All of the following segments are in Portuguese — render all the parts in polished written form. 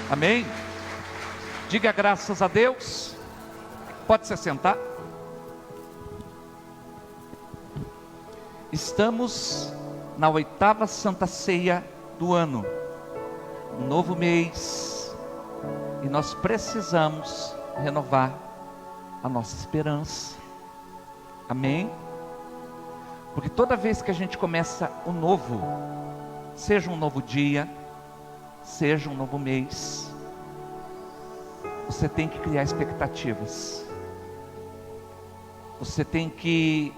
Amém? Diga graças a Deus. Pode se sentar. Estamos na 8ª Santa Ceia do ano, um novo mês, e nós precisamos renovar a nossa esperança. Amém? Porque toda vez que a gente começa o novo, seja um novo dia, seja um novo mês, você tem que criar expectativas. Você tem que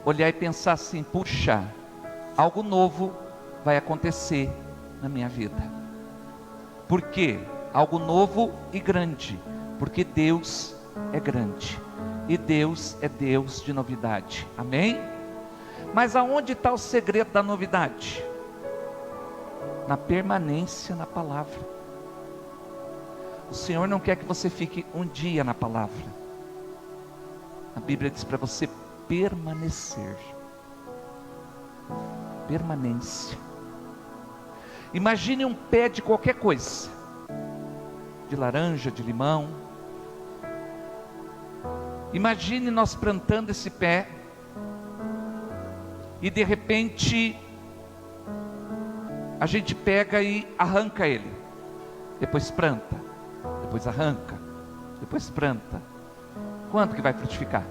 olhar e pensar assim: puxa, algo novo vai acontecer na minha vida. Por quê? Algo novo e grande, porque Deus é grande, e Deus é Deus de novidade. Amém? Mas aonde está o segredo da novidade? Na permanência na palavra. O Senhor não quer que você fique um dia na palavra. A Bíblia diz para você permanecer. Permanência. Imagine um pé de qualquer coisa, de laranja, de limão. Imagine nós plantando esse pé, e de repente a gente pega e arranca ele, depois planta, depois arranca, depois planta. Quando que vai frutificar?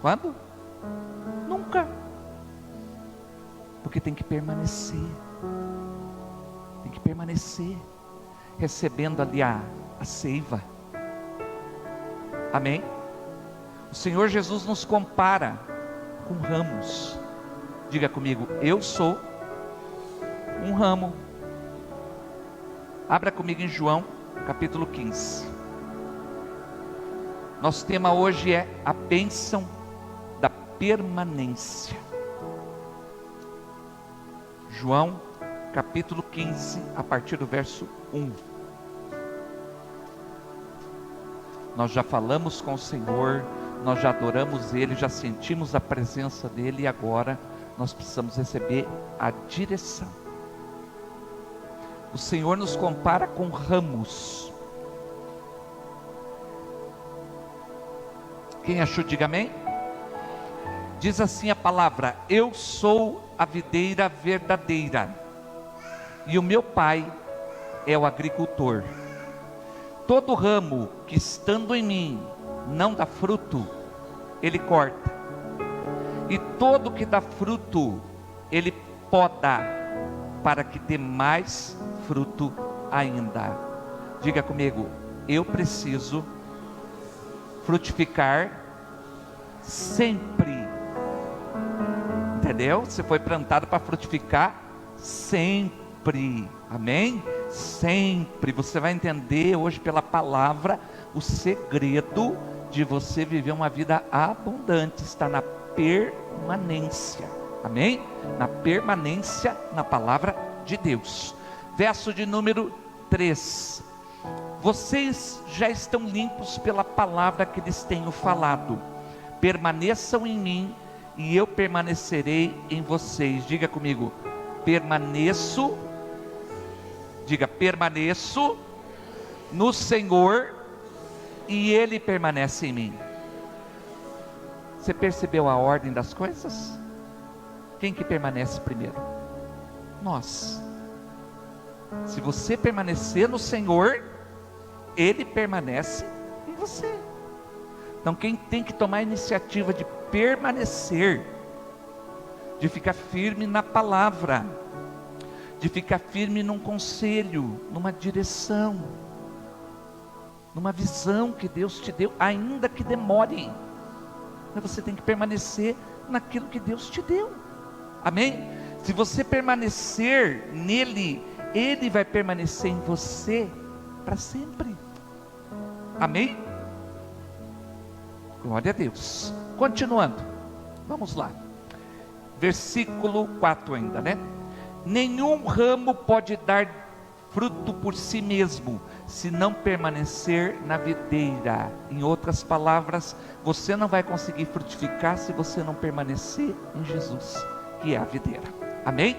Quando? Nunca. Porque tem que permanecer. Tem que permanecer, recebendo ali a seiva. Amém? O Senhor Jesus nos compara com ramos. Diga comigo: eu sou um ramo. Abra comigo em João capítulo 15. Nosso tema hoje é a bênção da permanência. João capítulo 15, a partir do verso 1. Nós já falamos com o Senhor, nós já adoramos Ele, já sentimos a presença dEle, e agora nós precisamos receber a direção. O Senhor nos compara com ramos. Quem achou, diga amém. Diz assim a palavra: eu sou a videira verdadeira, e o meu Pai é o agricultor. Todo ramo que estando em mim não dá fruto, Ele corta, e todo que dá fruto, Ele poda, para que dê mais fruto ainda. Diga comigo: eu preciso frutificar sempre. Entendeu? Você foi plantado para frutificar sempre. Amém? Sempre. Você vai entender hoje pela palavra o segredo de você viver uma vida abundante. Está na permanência. Amém? Na permanência na palavra de Deus. Verso de número 3. Vocês já estão limpos pela palavra que lhes tenho falado. Permaneçam em mim e eu permanecerei em vocês. Diga comigo: permaneço. Diga: permaneço no Senhor e Ele permanece em mim. Você percebeu a ordem das coisas? Quem que permanece primeiro? Nós. Se você permanecer no Senhor, Ele permanece em você. Então quem tem que tomar a iniciativa de permanecer, de ficar firme na palavra, de ficar firme num conselho, numa direção, numa visão que Deus te deu, ainda que demore, mas você tem que permanecer naquilo que Deus te deu. Amém? Se você permanecer nele, Ele vai permanecer em você para sempre. Amém? Glória a Deus. Continuando, vamos lá, versículo 4 ainda, né? Nenhum ramo pode dar fruto por si mesmo, se não permanecer na videira. Em outras palavras, você não vai conseguir frutificar se você não permanecer em Jesus, que é a videira. Amém?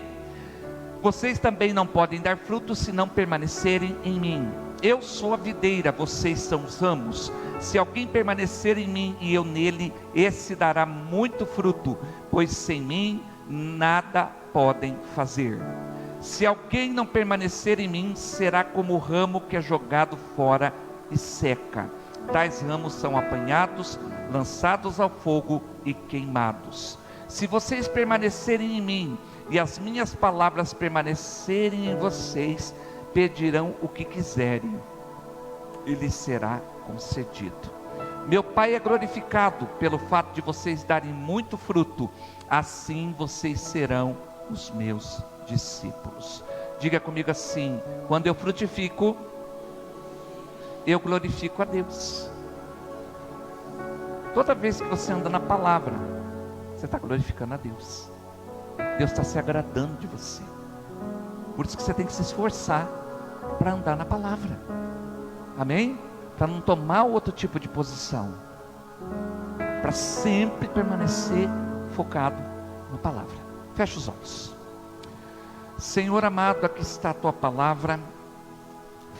Vocês também não podem dar fruto se não permanecerem em mim. Eu sou a videira, vocês são os ramos. Se alguém permanecer em mim e eu nele, esse dará muito fruto, pois sem mim nada podem fazer. Se alguém não permanecer em mim, será como o ramo que é jogado fora e seca. Tais ramos são apanhados, lançados ao fogo e queimados. Se vocês permanecerem em mim e as minhas palavras permanecerem em vocês, pedirão o que quiserem e lhes será concedido. Meu Pai é glorificado pelo fato de vocês darem muito fruto, assim vocês serão os meus discípulos. Diga comigo assim: quando eu frutifico, eu glorifico a Deus. Toda vez que você anda na palavra, você está glorificando a Deus. Deus está se agradando de você. Por isso que você tem que se esforçar para andar na palavra. Amém? Para não tomar outro tipo de posição, para sempre permanecer focado na palavra. Fecha os olhos. Senhor amado, aqui está a tua palavra.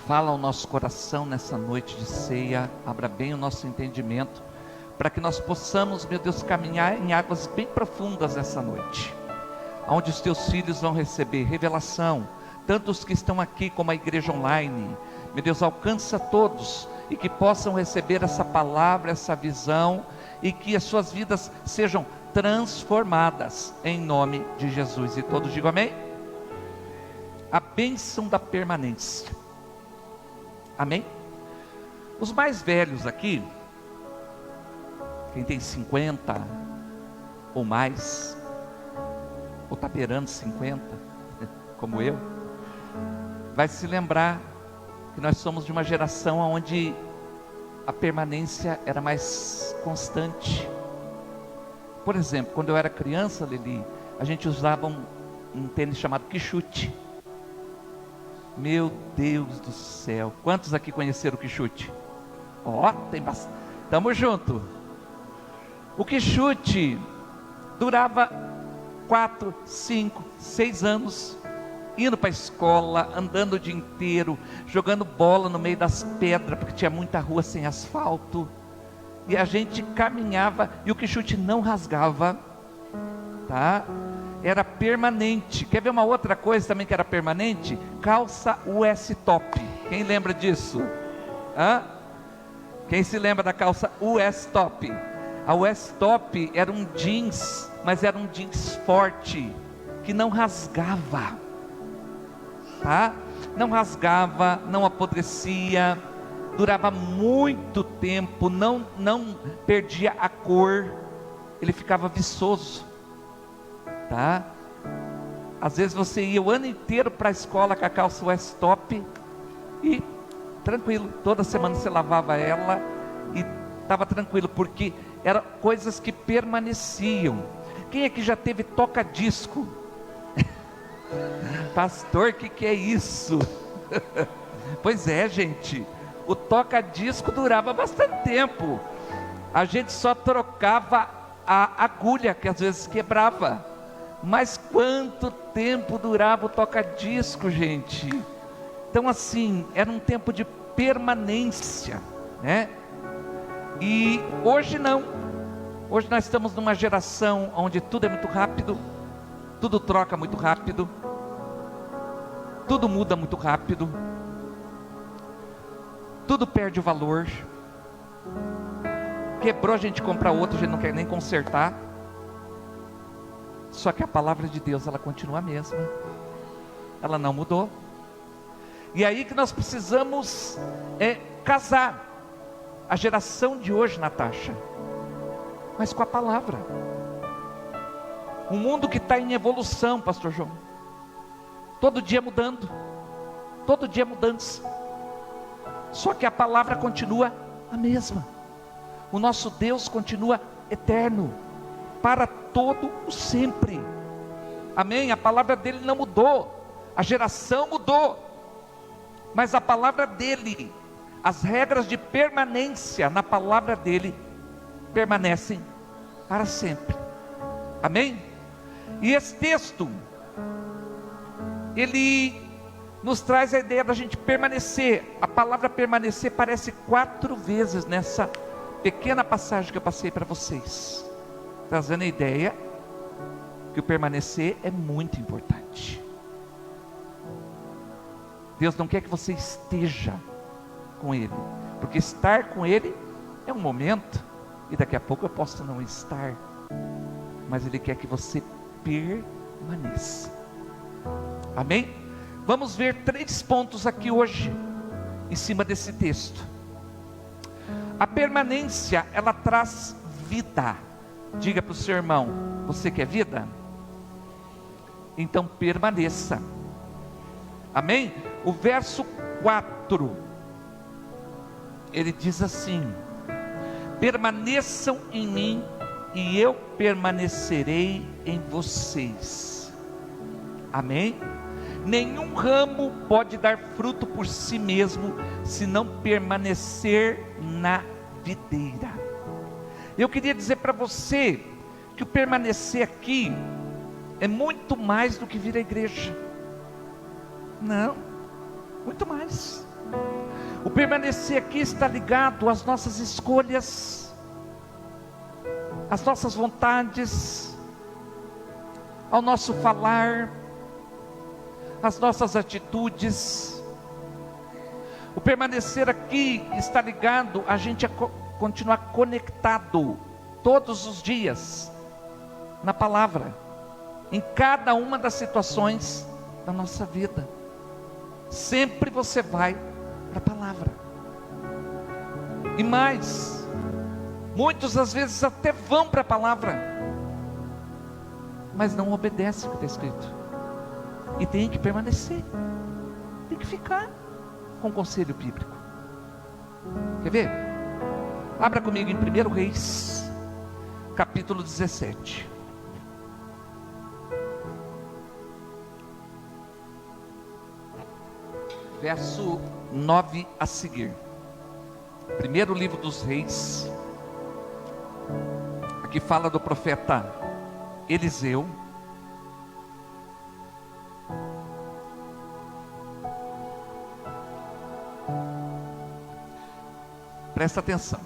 Fala ao nosso coração nessa noite de ceia. Abra bem o nosso entendimento, para que nós possamos, meu Deus, caminhar em águas bem profundas essa noite, onde os teus filhos vão receber revelação, tanto os que estão aqui como a igreja online. Meu Deus, alcança todos, e que possam receber essa palavra, essa visão, e que as suas vidas sejam transformadas, em nome de Jesus. E todos digam amém? A bênção da permanência. Amém? Os mais velhos aqui, quem tem 50 ou mais, ou está beirando 50, como eu, vai se lembrar que nós somos de uma geração onde a permanência era mais constante. Por exemplo, quando eu era criança, Lili, a gente usava um tênis chamado quichute. Meu Deus do céu, quantos aqui conheceram o quichute? Ó, tem bastante, tamo junto. O quichute durava 4, 5, 6 anos, indo para a escola, andando o dia inteiro, jogando bola no meio das pedras, porque tinha muita rua sem asfalto, e a gente caminhava, e o quichute não rasgava, tá? Era permanente. Quer ver uma outra coisa também que era permanente? Calça US Top. Quem lembra disso? Hã? Quem se lembra da calça US Top? A US Top era um jeans, mas era um jeans forte, que não rasgava, tá? Não rasgava, não apodrecia, durava muito tempo, não perdia a cor, ele ficava viçoso, tá? Às vezes você ia o ano inteiro para a escola com a calça US Top e tranquilo, toda semana você lavava ela e estava tranquilo, porque eram coisas que permaneciam. Quem aqui já teve toca-disco? Pastor, que é isso? Pois é, gente, o toca-disco durava bastante tempo. A gente só trocava a agulha, que às vezes quebrava. Mas quanto tempo durava o toca-disco, gente? Então assim, era um tempo de permanência, né? E hoje não. Hoje nós estamos numa geração onde tudo é muito rápido, tudo troca muito rápido, tudo muda muito rápido, tudo perde o valor. Quebrou, a gente compra outro, a gente não quer nem consertar. Só que a palavra de Deus, ela continua a mesma, ela não mudou. E aí que nós precisamos casar a geração de hoje, Natasha, mas com a palavra. Um mundo que está em evolução, pastor João, todo dia mudando, todo dia mudança, só que a palavra continua a mesma. O nosso Deus continua eterno, para todo o sempre. Amém? A palavra dele não mudou, a geração mudou, mas a palavra dele, as regras de permanência na palavra dele permanecem para sempre. Amém? E esse texto, ele nos traz a ideia da gente permanecer. A palavra permanecer aparece 4 vezes nessa pequena passagem que eu passei para vocês, trazendo a ideia que o permanecer é muito importante. Deus não quer que você esteja com Ele, porque estar com Ele é um momento, e daqui a pouco eu posso não estar, mas Ele quer que você permaneça. Amém? Vamos ver 3 pontos aqui hoje, em cima desse texto. A permanência, ela traz vida. Diga para o seu irmão: você quer vida? Então permaneça. Amém? O verso 4, ele diz assim: permaneçam em mim e eu permanecerei em vocês. Amém? Nenhum ramo pode dar fruto por si mesmo, se não permanecer na videira. Eu queria dizer para você, que o permanecer aqui, é muito mais do que vir à igreja. Não, muito mais. O permanecer aqui está ligado às nossas escolhas, às nossas vontades, ao nosso falar, às nossas atitudes. O permanecer aqui está ligado a gente a continuar conectado todos os dias na palavra, em cada uma das situações da nossa vida. Sempre você vai para a palavra. E mais, muitos às vezes até vão para a palavra, mas não obedecem o que está escrito. E tem que permanecer, tem que ficar com o conselho bíblico. Quer ver? Abra comigo em 1 Reis, capítulo 17. Verso 9 a seguir. Primeiro livro dos Reis. Aqui fala do profeta Eliseu. Presta atenção.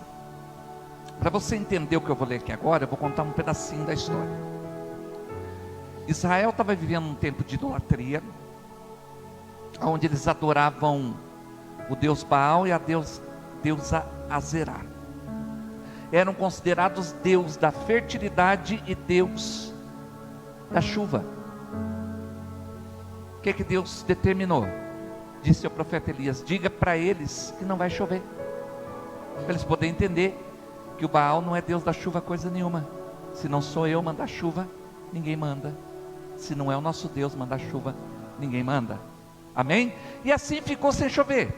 Para você entender o que eu vou ler aqui agora, eu vou contar um pedacinho da história. Israel estava vivendo um tempo de idolatria, onde eles adoravam o deus Baal e a deusa Azerá. Eram considerados deus da fertilidade e deus da chuva. O que Deus determinou? Disse ao profeta Elias: diga para eles que não vai chover, para eles poderem entender que o Baal não é Deus da chuva coisa nenhuma. Se não sou eu mandar chuva, ninguém manda. Se não é o nosso Deus mandar chuva, ninguém manda. Amém? E assim ficou sem chover.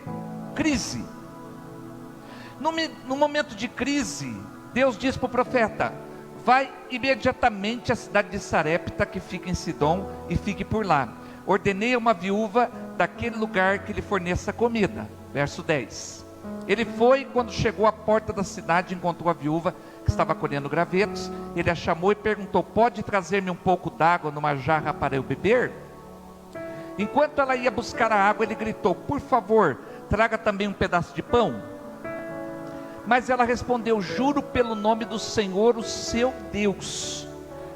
Crise. No momento de crise, Deus diz para o profeta: vai imediatamente à cidade de Sarepta, que fica em Sidom, e fique por lá. Ordenei a uma viúva daquele lugar que lhe forneça comida. Verso 10. Ele foi, quando chegou à porta da cidade, encontrou a viúva que estava colhendo gravetos. Ele a chamou e perguntou: pode trazer-me um pouco d'água numa jarra para eu beber? Enquanto ela ia buscar a água, ele gritou: por favor, traga também um pedaço de pão. Mas ela respondeu: juro pelo nome do Senhor, o seu Deus,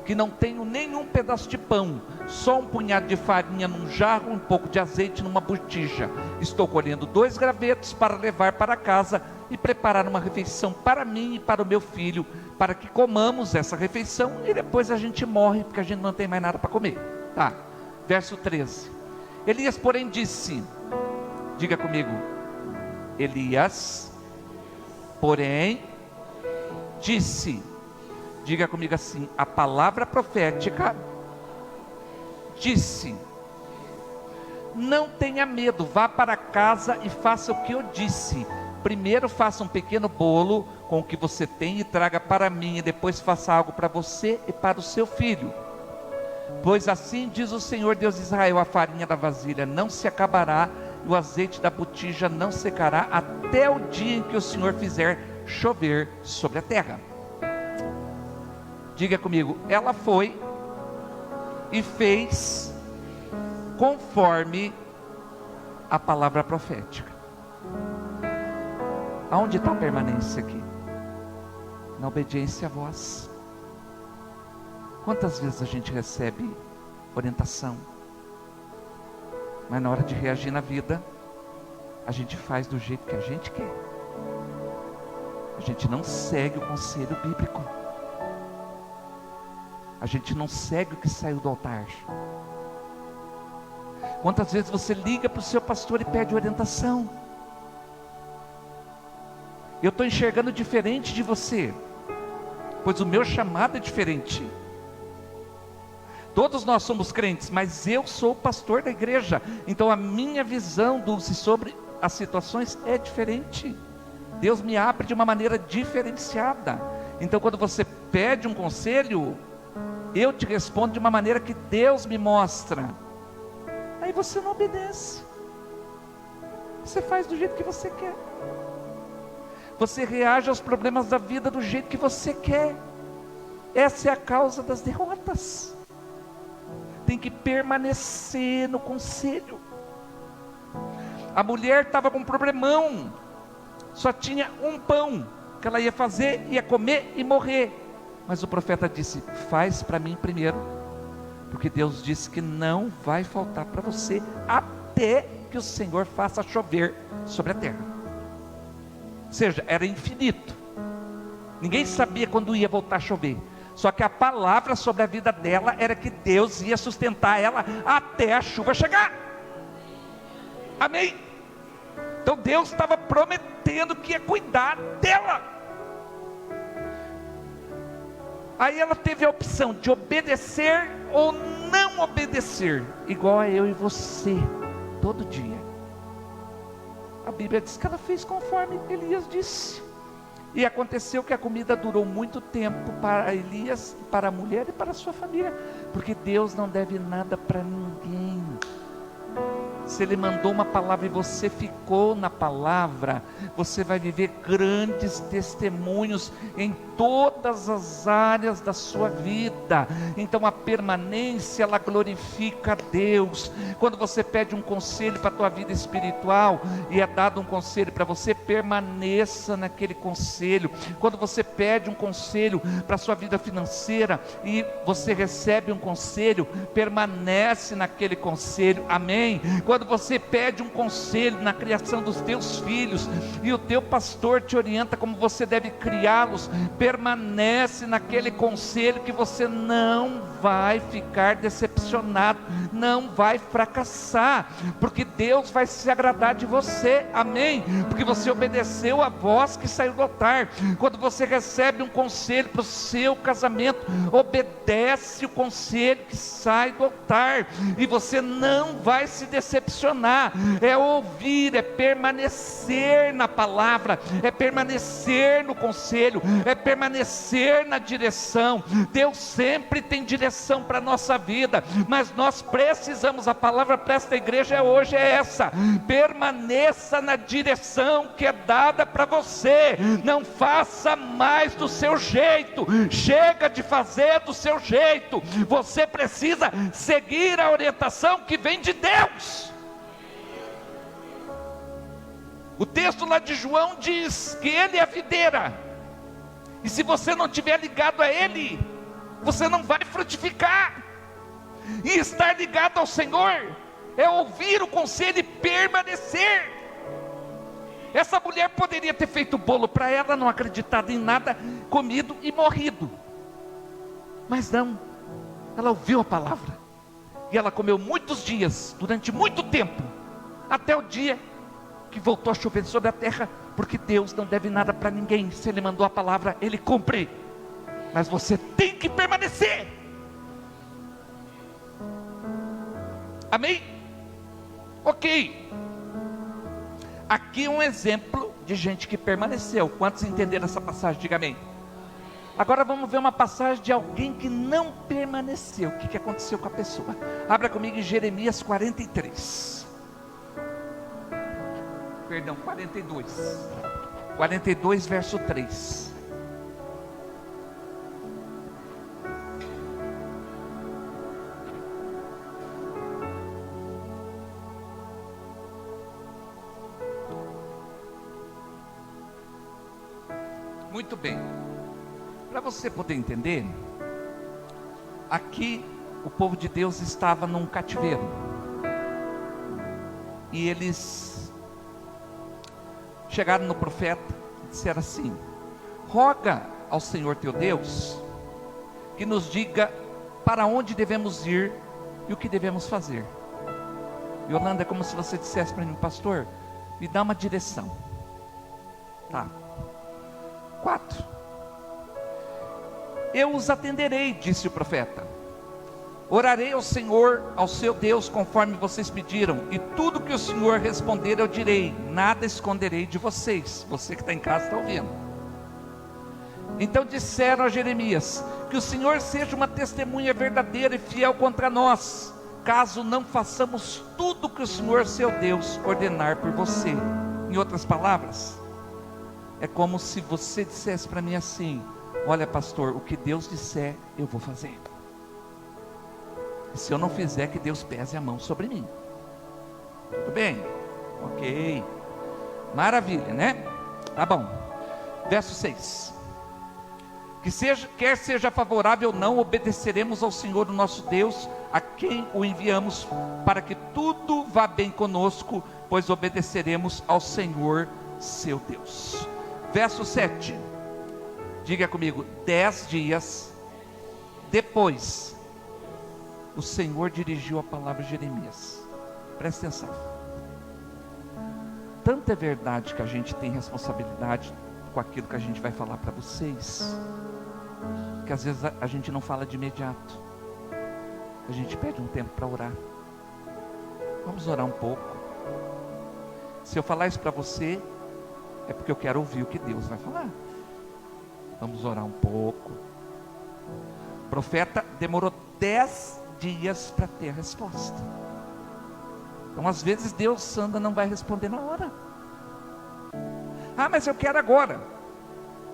que não tenho nenhum pedaço de pão, só um punhado de farinha num jarro, um pouco de azeite numa botija. Estou colhendo 2 gravetos para levar para casa e preparar uma refeição para mim e para o meu filho, para que comamos essa refeição e depois a gente morre, porque a gente não tem mais nada para comer. Tá, verso 13. Elias, porém, disse, diga comigo, Elias, porém, disse, diga comigo assim, a palavra profética disse: não tenha medo, vá para casa e faça o que eu disse. Primeiro faça um pequeno bolo com o que você tem e traga para mim, e depois faça algo para você e para o seu filho. Pois assim diz o Senhor Deus de Israel: a farinha da vasilha não se acabará, e o azeite da botija não secará, até o dia em que o Senhor fizer chover sobre a terra. Diga comigo, ela foi e fez conforme a palavra profética. Aonde está a permanência aqui? Na obediência à voz. Quantas vezes a gente recebe orientação, mas na hora de reagir na vida, a gente faz do jeito que a gente quer. A gente não segue o conselho bíblico. A gente não segue o que saiu do altar. Quantas vezes você liga para o seu pastor e pede orientação? Eu estou enxergando diferente de você, pois o meu chamado é diferente. Todos nós somos crentes, mas eu sou o pastor da igreja, então a minha visão sobre as situações é diferente. Deus me abre de uma maneira diferenciada. Então quando você pede um conselho, eu te respondo de uma maneira que Deus me mostra. Aí você não obedece, você faz do jeito que você quer, você reage aos problemas da vida do jeito que você quer. Essa é a causa das derrotas. Tem que permanecer no conselho. A mulher estava com um problemão, só tinha um pão que ela ia fazer, ia comer e morrer. Mas o profeta disse: faz para mim primeiro, porque Deus disse que não vai faltar para você, até que o Senhor faça chover sobre a terra. Ou seja, era infinito, ninguém sabia quando ia voltar a chover. Só que a palavra sobre a vida dela era que Deus ia sustentar ela até a chuva chegar. Amém? Então Deus estava prometendo que ia cuidar dela. Aí ela teve a opção de obedecer ou não obedecer, igual a eu e você, todo dia. A Bíblia diz que ela fez conforme Elias disse. E aconteceu que a comida durou muito tempo para Elias, para a mulher e para a sua família, porque Deus não deve nada para ninguém. Se Ele mandou uma palavra e você ficou na palavra, você vai viver grandes testemunhos em todas as áreas da sua vida. Então a permanência, ela glorifica a Deus. Quando você pede um conselho para a tua vida espiritual, e é dado um conselho para você, permaneça naquele conselho. Quando você pede um conselho para a sua vida financeira, e você recebe um conselho, permanece naquele conselho. Amém? Quando você pede um conselho na criação dos teus filhos, e o teu pastor te orienta como você deve criá-los, permanece naquele conselho, que você não vai ficar decepcionado, não vai fracassar, porque Deus vai se agradar de você. Amém? Porque você obedeceu a voz que saiu do altar. Quando você recebe um conselho para o seu casamento, obedece o conselho que sai do altar, e você não vai se decepcionar. É ouvir, é permanecer na palavra, é permanecer no conselho, é permanecer na direção. Deus sempre tem direção para a nossa vida, mas nós precisamos, a palavra para esta igreja hoje é essa: permaneça na direção que é dada para você. Não faça mais do seu jeito, chega de fazer do seu jeito. Você precisa seguir a orientação que vem de Deus. O texto lá de João diz que Ele é a videira, e se você não estiver ligado a Ele, você não vai frutificar. E estar ligado ao Senhor é ouvir o conselho e permanecer. Essa mulher poderia ter feito bolo para ela, não acreditado em nada, comido e morrido. Mas não, ela ouviu a palavra, e ela comeu muitos dias, durante muito tempo, até o dia que voltou a chover sobre a terra, porque Deus não deve nada para ninguém. Se Ele mandou a palavra, Ele cumpre. Mas você tem que permanecer. Amém? Ok. Aqui um exemplo de gente que permaneceu. Quantos entenderam essa passagem? Diga amém. Agora vamos ver uma passagem de alguém que não permaneceu. O que aconteceu com a pessoa? Abra comigo em Jeremias 43. Perdão, 42. 42, verso 3. Muito bem. Para você poder entender, aqui o povo de Deus estava num cativeiro. E eles chegaram no profeta e disseram assim: roga ao Senhor teu Deus que nos diga para onde devemos ir e o que devemos fazer. Yolanda, é como se você dissesse para mim: pastor, me dá uma direção. Tá. 4. Eu os atenderei, disse o profeta. Orarei ao Senhor, ao seu Deus, conforme vocês pediram, e tudo que o Senhor responder eu direi, nada esconderei de vocês. Você que está em casa está ouvindo. Então disseram a Jeremias: que o Senhor seja uma testemunha verdadeira e fiel contra nós, caso não façamos tudo que o Senhor, seu Deus, ordenar por você. Em outras palavras, é como se você dissesse para mim assim: olha, pastor, o que Deus disser, eu vou fazer. E se eu não fizer, que Deus pese a mão sobre mim. Tudo bem? Ok. Maravilha, né? Tá bom. Verso 6. Quer seja favorável ou não, obedeceremos ao Senhor, o nosso Deus, a quem o enviamos, para que tudo vá bem conosco, pois obedeceremos ao Senhor, seu Deus. Verso 7. Diga comigo: 10 dias depois, o Senhor dirigiu a palavra a Jeremias. Presta atenção. Tanto é verdade que a gente tem responsabilidade com aquilo que a gente vai falar para vocês, que às vezes a gente não fala de imediato. A gente pede um tempo para orar. Vamos orar um pouco. Se eu falar isso para você, é porque eu quero ouvir o que Deus vai falar. Vamos orar um pouco. O profeta demorou 10 dias para ter a resposta. Então às vezes Deus, Sandra, não vai responder na hora. Ah, mas eu quero agora.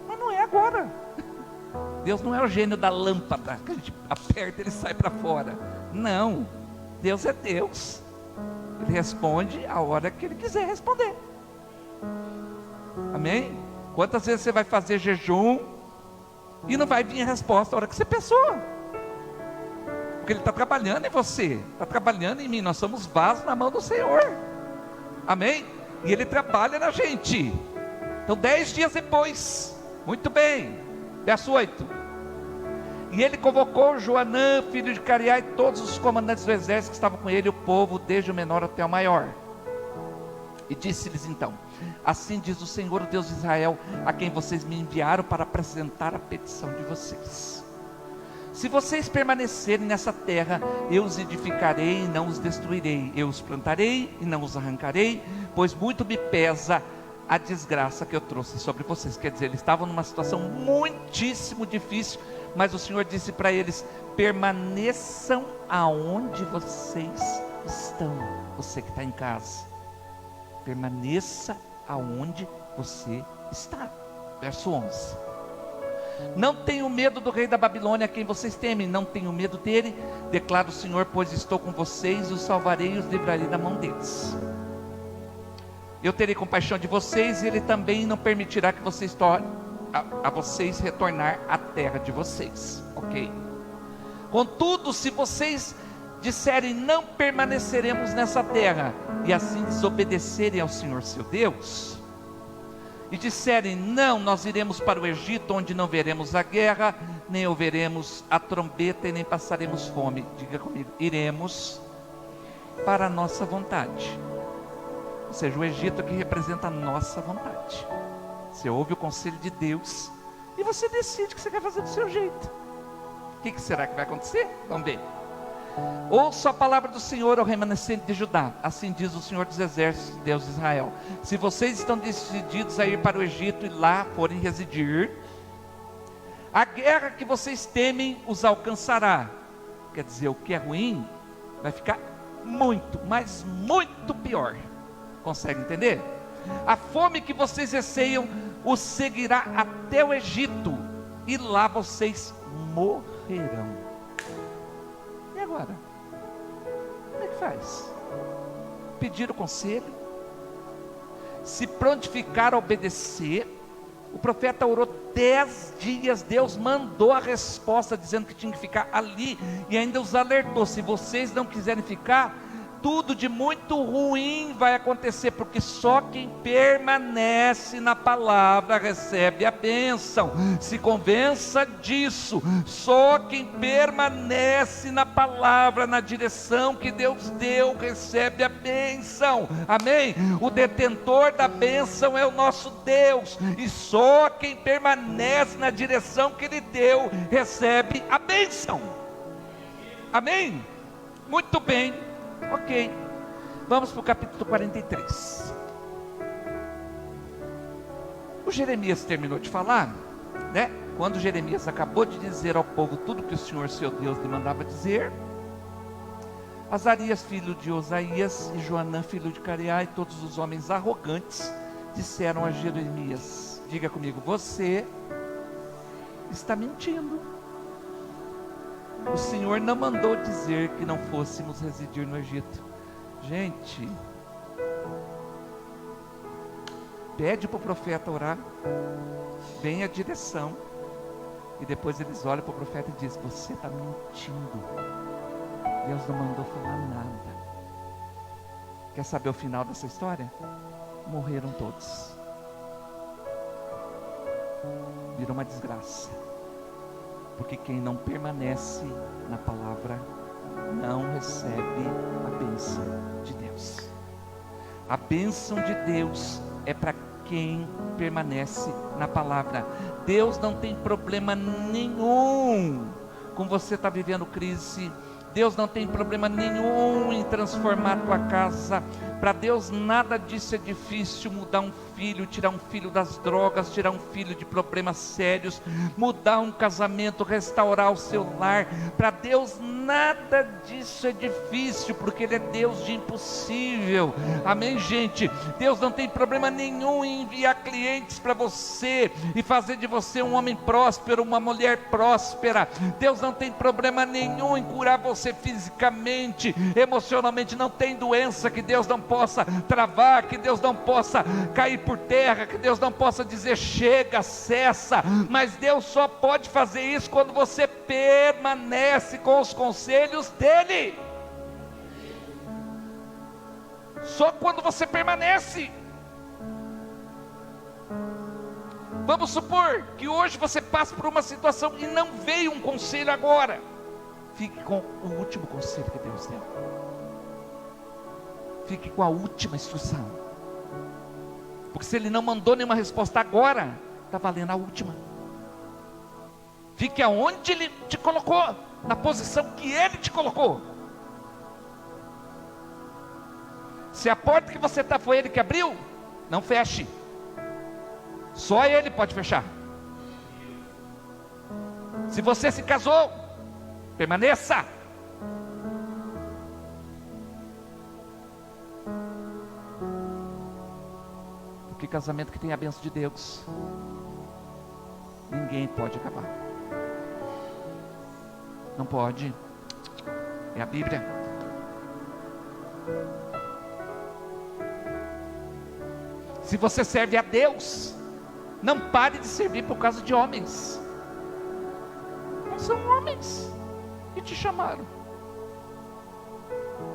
Mas não é agora. Deus não é o gênio da lâmpada que a gente aperta e ele sai para fora. Não, Deus é Deus. Ele responde a hora que ele quiser responder. Amém? Quantas vezes você vai fazer jejum e não vai vir a resposta a hora que você pensou? Porque ele está trabalhando em você, está trabalhando em mim. Nós somos vasos na mão do Senhor. Amém? E ele trabalha na gente. Então 10 dias depois, muito bem, verso 8. E ele convocou Joanã, filho de Cariá, e todos os comandantes do exército que estavam com ele, o povo, desde o menor até o maior. E disse-lhes então: assim diz o Senhor, o Deus de Israel, a quem vocês me enviaram para apresentar a petição de vocês. Se vocês permanecerem nessa terra, eu os edificarei e não os destruirei. Eu os plantarei e não os arrancarei, pois muito me pesa a desgraça que eu trouxe sobre vocês. Quer dizer, eles estavam numa situação muitíssimo difícil, mas o Senhor disse para eles: permaneçam aonde vocês estão. Você que está em casa, permaneça aonde você está. Verso 11. Não tenho medo do rei da Babilônia, a quem vocês temem. Não tenho medo dele, declara o Senhor, pois estou com vocês, os salvarei e os livrarei da mão deles. Eu terei compaixão de vocês, e ele também não permitirá que vocês tornem a vocês retornar à terra de vocês. Ok? Contudo, se vocês disserem: não permaneceremos nessa terra, e assim desobedecerem ao Senhor seu Deus, e disserem: não, nós iremos para o Egito, onde não veremos a guerra, nem ouviremos a trombeta e nem passaremos fome. Diga comigo: iremos para a nossa vontade. Ou seja, o Egito aqui representa a nossa vontade. Você ouve o conselho de Deus e você decide o que você quer fazer do seu jeito. O que será que vai acontecer? Vamos ver. Ouça a palavra do Senhor ao remanescente de Judá. Assim diz o Senhor dos exércitos, Deus de Israel: se vocês estão decididos a ir para o Egito e lá forem residir, a guerra que vocês temem os alcançará. Quer dizer, o que é ruim vai ficar muito, mas muito pior. Consegue entender? A fome que vocês receiam os seguirá até o Egito, e lá vocês morrerão. E agora? Como é que faz? Pedir o conselho, se prontificar a obedecer, O profeta orou 10 dias, Deus mandou a resposta dizendo que tinha que ficar ali, e ainda os alertou: se vocês não quiserem ficar, tudo de muito ruim vai acontecer, porque só quem permanece na palavra recebe a bênção. Se convença disso, só quem permanece na palavra, na direção que Deus deu, recebe a bênção, amém? O detentor da bênção é o nosso Deus, e só quem permanece na direção que Ele deu, recebe a bênção, amém? Muito bem. Ok, vamos para o capítulo 43. O Jeremias terminou de falar, né? Quando Jeremias acabou de dizer ao povo tudo que o Senhor seu Deus lhe mandava dizer, Azarias, filho de Osaías, e Joanã, filho de Careá, e todos os homens arrogantes disseram a Jeremias: diga comigo, você está mentindo. O Senhor não mandou dizer que não fôssemos residir no Egito. Gente, pede para o profeta orar, vem a direção, e depois eles olham para o profeta e dizem: você está mentindo, Deus não mandou falar nada. Quer saber o final dessa história? Morreram todos, virou uma desgraça, porque quem não permanece na palavra não recebe a bênção de Deus. A bênção de Deus é para quem permanece na palavra. Deus não tem problema nenhum com você estar vivendo crise. Deus não tem problema nenhum em transformar a tua casa. Para Deus nada disso é difícil. Mudar um filho, tirar um filho das drogas, tirar um filho de problemas sérios, mudar um casamento, restaurar o seu lar. Para Deus nada disso é difícil, porque Ele é Deus de impossível, amém, gente? Deus não tem problema nenhum em enviar clientes para você e fazer de você um homem próspero, uma mulher próspera. Deus não tem problema nenhum em curar você fisicamente, emocionalmente. Não tem doença que Deus não possa travar, que Deus não possa cair por terra, que Deus não possa dizer chega, cessa. Mas Deus só pode fazer isso quando você permanece com os conselhos dEle. Só quando você permanece. Vamos supor que hoje você passa por uma situação e não veio um conselho agora. Fique com o último conselho que Deus deu. Fique com a última instrução, porque se Ele não mandou nenhuma resposta agora, está valendo a última. Fique aonde Ele te colocou, na posição que Ele te colocou. Se a porta que você está foi Ele que abriu, não feche. Só Ele pode fechar. Se você se casou, permaneça. Porque casamento que tem a bênção de Deus, ninguém pode acabar. Não pode. É a Bíblia. Se você serve a Deus, não pare de servir por causa de homens. Não são homens que te chamaram.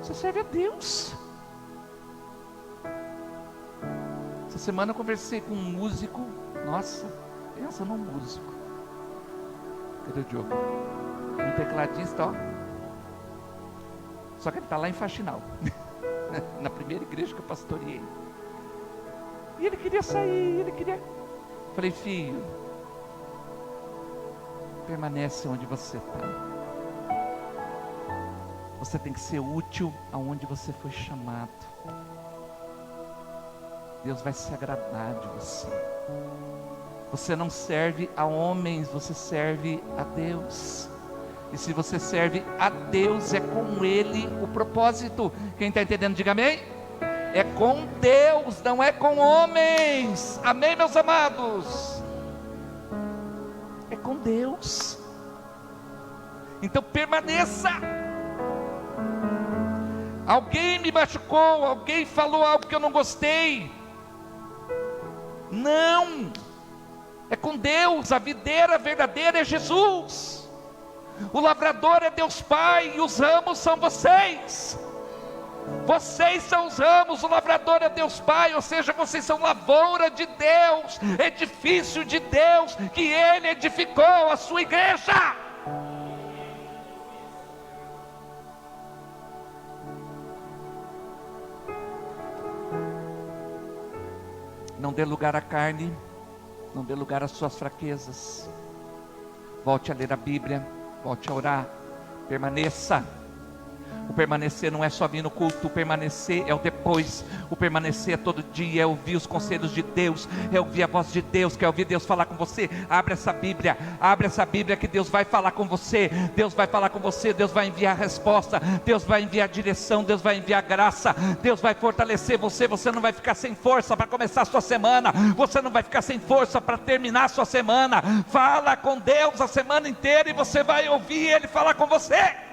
Você serve a Deus. Essa semana eu conversei com um músico. Nossa, pensa num músico. Cadê o Diogo? Um tecladista, ó. Só que ele está lá em Faxinal, na primeira igreja que eu pastoreei. E ele queria sair, ele queria... Falei: filho, permanece onde você está. Você tem que ser útil aonde você foi chamado. Deus vai se agradar de você. Você não serve a homens, você serve a Deus. E se você serve a Deus, é com Ele o propósito. Quem está entendendo, diga amém. É com Deus, não é com homens. Amém, meus amados? É com Deus. Então permaneça. Alguém me machucou, alguém falou algo que eu não gostei. Não. é com Deus. A videira verdadeira é Jesus. O lavrador é Deus Pai e os ramos são vocês. Vocês são os ramos, o lavrador é Deus Pai, ou seja, vocês são lavoura de Deus, edifício de Deus, que Ele edificou a sua igreja. Não dê lugar à carne, não dê lugar às suas fraquezas. Volte a ler a Bíblia, volte a orar, permaneça. O permanecer não é só vir no culto, o permanecer é o depois, o permanecer é todo dia, é ouvir os conselhos de Deus, é ouvir a voz de Deus, quer ouvir Deus falar com você, abre essa Bíblia que Deus vai falar com você, Deus vai falar com você, Deus vai enviar resposta, Deus vai enviar direção, Deus vai enviar graça, Deus vai fortalecer você, você não vai ficar sem força para começar a sua semana, você não vai ficar sem força para terminar a sua semana. Fala com Deus a semana inteira e você vai ouvir Ele falar com você.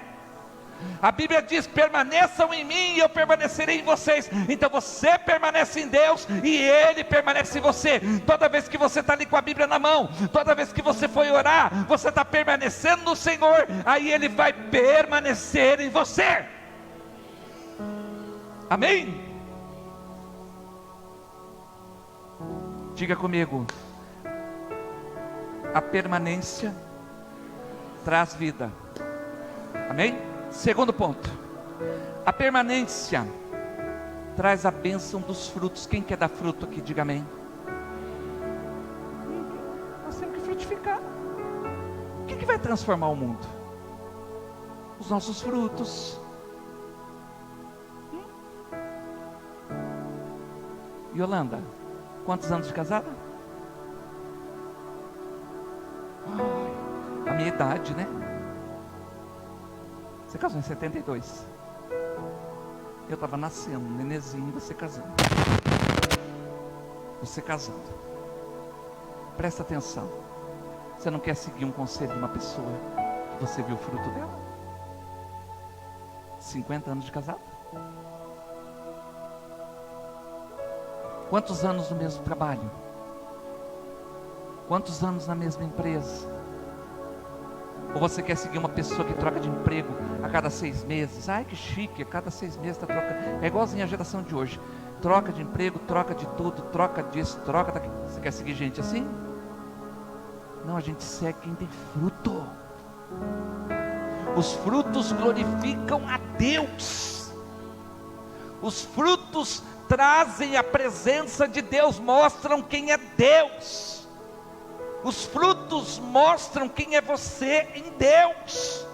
A Bíblia diz: permaneçam em mim e eu permanecerei em vocês. Então você permanece em Deus e Ele permanece em você. Toda vez que você está ali com a Bíblia na mão, toda vez que você foi orar, você está permanecendo no Senhor, aí Ele vai permanecer em você. Amém? Diga comigo: a permanência traz vida. Amém? Segundo ponto, a permanência traz a bênção dos frutos. Quem quer dar fruto aqui, diga amém. Nós temos que frutificar. O que vai transformar o mundo? Os nossos frutos. Yolanda, quantos anos de casada? A minha idade, né? Você casou em 72. Eu estava nascendo, nenenzinho, você casando. Você casando. Presta atenção. Você não quer seguir um conselho de uma pessoa que você viu o fruto dela? 50 anos de casado? Quantos anos no mesmo trabalho? Quantos anos na mesma empresa? Ou você quer seguir uma pessoa que troca de emprego a cada 6 meses? Ai, que chique, a cada 6 meses está trocando. É igualzinho a geração de hoje. Troca de emprego, troca de tudo, troca disso, troca daquilo. Você quer seguir gente assim? Não, a gente segue quem tem fruto. Os frutos glorificam a Deus. Os frutos trazem a presença de Deus, mostram quem é Deus. Os frutos mostram quem é você em Deus.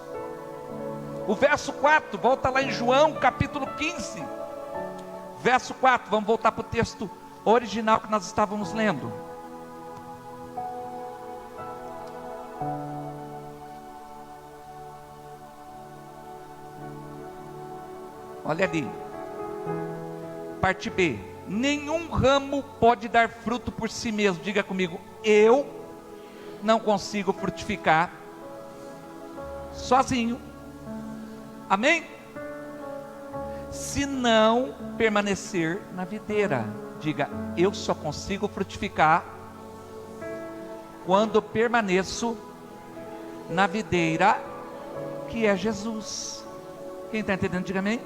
O verso 4, volta lá em João capítulo 15. Verso 4, vamos voltar para o texto original que nós estávamos lendo. Olha ali, parte B: nenhum ramo pode dar fruto por si mesmo. Diga comigo: eu não consigo frutificar sozinho. Amém? Se não permanecer na videira. Diga: eu só consigo frutificar quando permaneço na videira, que é Jesus. Quem está entendendo, diga amém.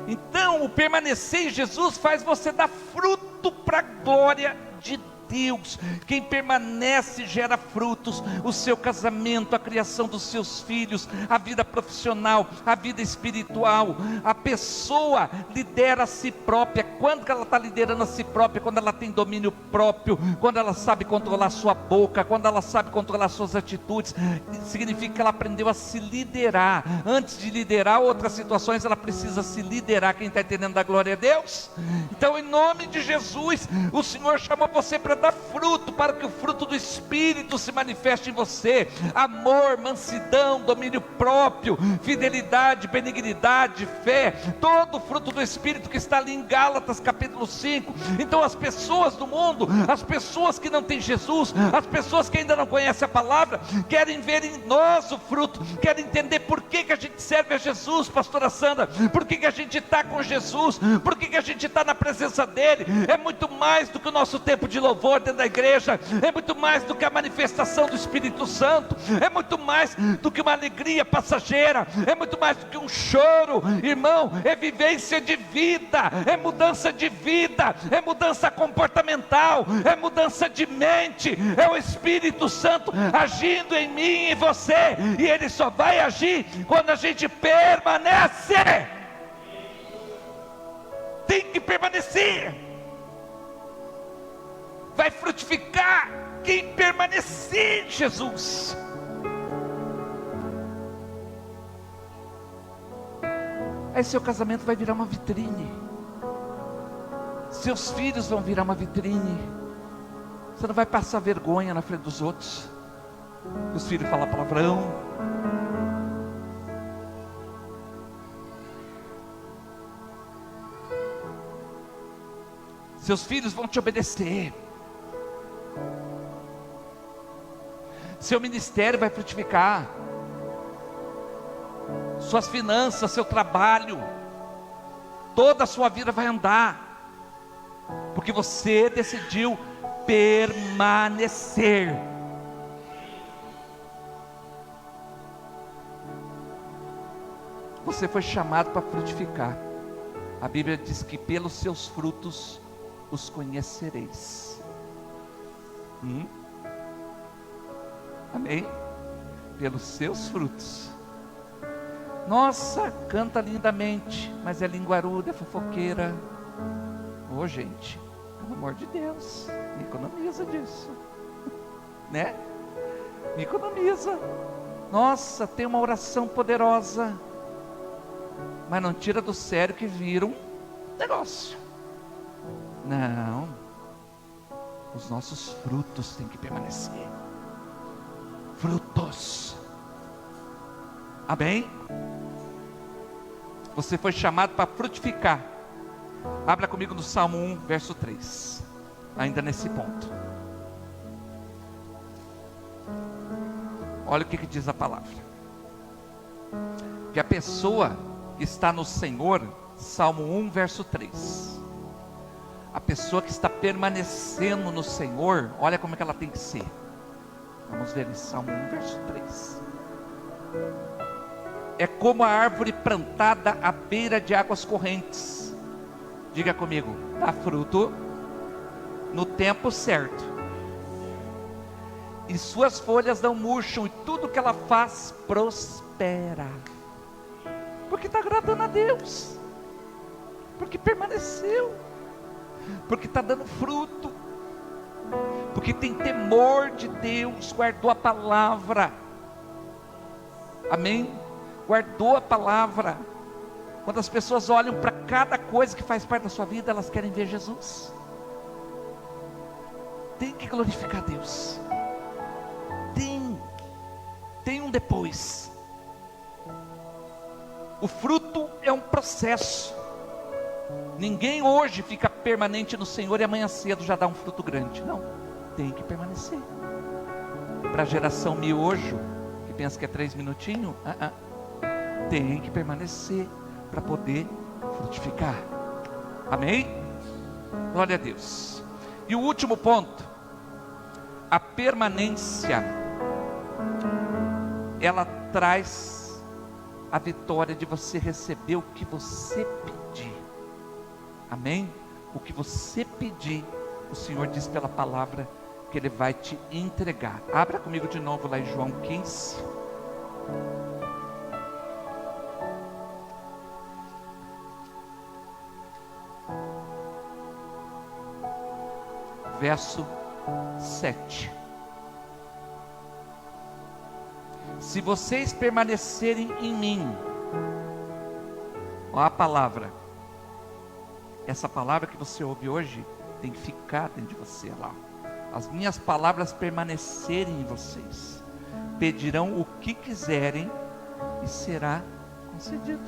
Então, o permanecer em Jesus faz você dar fruto para a glória de Deus. Quem permanece gera frutos. O seu casamento, a criação dos seus filhos, a vida profissional, a vida espiritual. A pessoa lidera a si própria. Quando que ela está liderando a si própria? Quando ela tem domínio próprio, quando ela sabe controlar sua boca, quando ela sabe controlar suas atitudes. Significa que ela aprendeu a se liderar. Antes de liderar outras situações, ela precisa se liderar. Quem está entendendo da glória a Deus? Então, em nome de Jesus, o Senhor chamou você para dar fruto, para que o fruto do Espírito se manifeste em você. Amor, mansidão, domínio próprio, fidelidade, benignidade, fé, todo o fruto do Espírito que está ali em Gálatas capítulo 5. Então as pessoas do mundo, as pessoas que não têm Jesus, as pessoas que ainda não conhecem a palavra, querem ver em nós o fruto, querem entender por que a gente serve a Jesus, pastora Sandra, por que a gente está com Jesus, por que a gente está na presença dele. É muito mais do que o nosso tempo de louvor, louvor dentro da igreja é muito mais do que a manifestação do Espírito Santo, é muito mais do que uma alegria passageira, é muito mais do que um choro, irmão, é vivência de vida, é mudança de vida, é mudança comportamental, é mudança de mente, é o Espírito Santo agindo em mim e em você, e Ele só vai agir quando a gente permanece. Tem que permanecer. Vai frutificar quem permanecer em Jesus. Aí seu casamento vai virar uma vitrine, seus filhos vão virar uma vitrine. Você não vai passar vergonha na frente dos outros. Os filhos falam palavrão, seus filhos vão te obedecer. Seu ministério vai frutificar. Suas finanças, seu trabalho, toda a sua vida vai andar, porque você decidiu permanecer. Você foi chamado para frutificar. A Bíblia diz que pelos seus frutos os conhecereis. Amém? Pelos seus frutos. Nossa, canta lindamente, mas é linguaruda, é fofoqueira. Ô gente, pelo amor de Deus, me economiza disso, né? Me economiza. Nossa, tem uma oração poderosa, mas não tira do sério que vira um negócio. Não, os nossos frutos têm que permanecer. Frutos. Amém? Você foi chamado para frutificar. Abra comigo no Salmo 1, verso 3. Ainda nesse ponto. Olha o que diz a palavra. Que a pessoa que está no Senhor, Salmo 1, verso 3. A pessoa que está permanecendo no Senhor, olha como é que ela tem que ser. Vamos ver em Salmo 1, verso 3. É como a árvore plantada à beira de águas correntes. Diga comigo, dá fruto no tempo certo. E suas folhas não murcham, e tudo que ela faz prospera. Porque está agradando a Deus. Porque permaneceu. Porque está dando fruto. Porque tem temor de Deus, guardou a palavra. Amém? Guardou a palavra. Quando as pessoas olham para cada coisa que faz parte da sua vida, elas querem ver Jesus. Tem que glorificar Deus. Tem um depois. O fruto é um processo. Ninguém hoje fica permanente no Senhor e amanhã cedo já dá um fruto grande. Não, tem que permanecer. Para a geração miojo, que pensa que é 3 minutinhos, tem que permanecer para poder frutificar. Amém? Glória a Deus. E o último ponto, a permanência, ela traz a vitória de você receber o que você pedir. Amém? O que você pedir, o Senhor diz pela palavra que Ele vai te entregar. Abra comigo de novo lá em João 15. Verso 7. Se vocês permanecerem em mim, ó a palavra, essa palavra que você ouve hoje tem que ficar dentro de você lá. As minhas palavras permanecerem em vocês, pedirão o que quiserem e será concedido.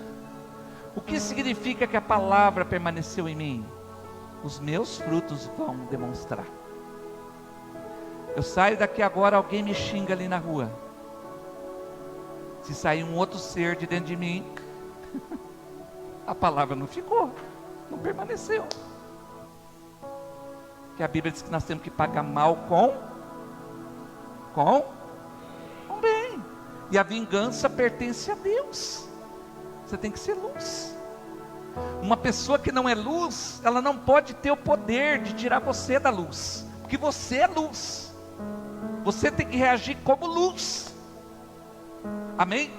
O que significa que a palavra permaneceu em mim? Os meus frutos vão demonstrar. Eu saio daqui agora, alguém me xinga ali na rua. Se sair um outro ser de dentro de mim, a palavra não ficou, não permaneceu. Que a Bíblia diz que nós temos que pagar mal com bem. E a vingança pertence a Deus. Você tem que ser luz. Uma pessoa que não é luz, ela não pode ter o poder de tirar você da luz, porque você é luz. Você tem que reagir como luz. Amém?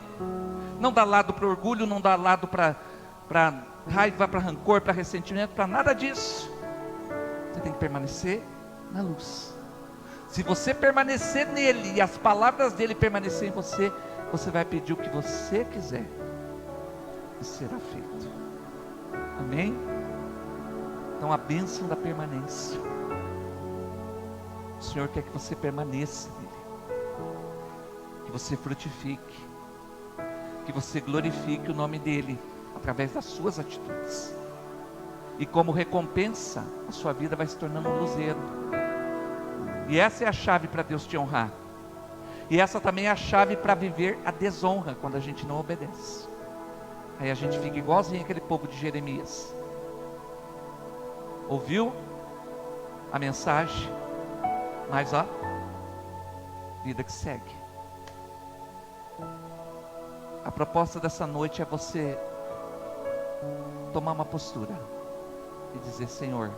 Não dá lado para orgulho, não dá lado para raiva, para rancor, para ressentimento, para nada disso. Você tem que permanecer na luz. Se você permanecer nele e as palavras dele permanecerem em você, você vai pedir o que você quiser e será feito. Amém? Então a bênção da permanência. O Senhor quer que você permaneça nele, que você frutifique, que você glorifique o nome dele através das suas atitudes. E como recompensa, a sua vida vai se tornando um luzeiro. E essa é a chave para Deus te honrar. E essa também é a chave para viver a desonra, quando a gente não obedece. Aí a gente fica igualzinho aquele povo de Jeremias. Ouviu a mensagem, mas vida que segue. A proposta dessa noite é você tomar uma postura e dizer: Senhor,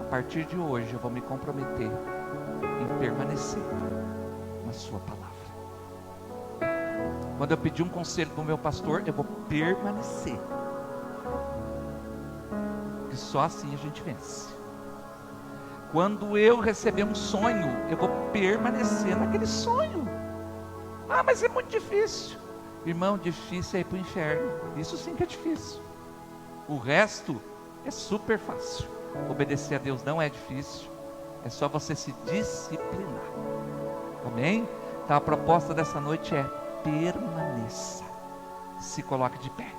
a partir de hoje eu vou me comprometer em permanecer na sua palavra. Quando eu pedir um conselho para o meu pastor, eu vou permanecer, porque só assim a gente vence. Quando eu receber um sonho, eu vou permanecer naquele sonho. Mas é muito difícil. Irmão, difícil é ir para o inferno. Isso sim que é difícil. O resto é super fácil. Obedecer a Deus não é difícil. É só você se disciplinar. Amém? Então a proposta dessa noite é: permaneça. Se coloque de pé.